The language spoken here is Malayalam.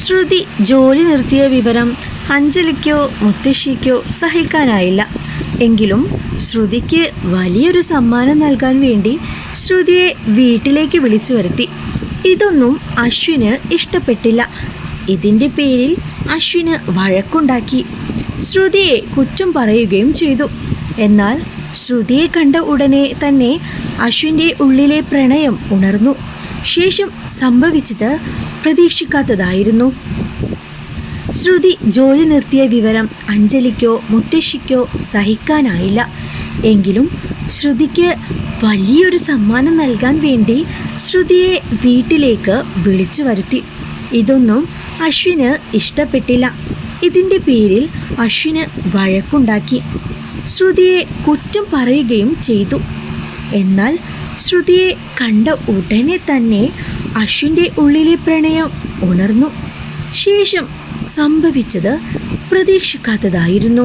ശ്രുതി ജോലി നിർത്തിയ വിവരം അഞ്ജലിക്കോ മുത്തശ്ശിക്കോ സഹിക്കാനായില്ല. എങ്കിലും ശ്രുതിക്ക് വലിയൊരു സമ്മാനം നൽകാൻ വേണ്ടി ശ്രുതിയെ വീട്ടിലേക്ക് വിളിച്ചു വരുത്തി. ഇതൊന്നും അശ്വിന് ഇഷ്ടപ്പെട്ടില്ല. ഇതിൻ്റെ പേരിൽ അശ്വിന് വഴക്കുണ്ടാക്കി. ശ്രുതിയെ കുറ്റം പറയുകയും ചെയ്തു. എന്നാൽ ശ്രുതിയെ കണ്ട ഉടനെ തന്നെ അശ്വിൻ്റെ ഉള്ളിലെ പ്രണയം ഉണർന്നു. ശേഷം സംഭവിച്ചത് പ്രതീക്ഷിക്കാത്തതായിരുന്നു. ശ്രുതി ജോലി നിർത്തിയ വിവരം അഞ്ജലിക്കോ മുത്തശ്ശിക്കോ സഹിക്കാനായില്ല. എങ്കിലും ശ്രുതിക്ക് വലിയൊരു സമ്മാനം നൽകാൻ വേണ്ടി ശ്രുതിയെ വീട്ടിലേക്ക് വിളിച്ചു വരുത്തി. ഇതൊന്നും അശ്വിന് ഇഷ്ടപ്പെട്ടില്ല. ഇതിൻ്റെ പേരിൽ അശ്വിന് വഴക്കുണ്ടാക്കി. ശ്രുതിയെ കുറ്റം പറയുകയും ചെയ്തു. എന്നാൽ ശ്രുതിയെ കണ്ട ഉടനെ തന്നെ അശ്വിൻ്റെ ഉള്ളിലെ പ്രണയം ഉണർന്നു. ശേഷം സംഭവിച്ചത് പ്രതീക്ഷിക്കാത്തതായിരുന്നു.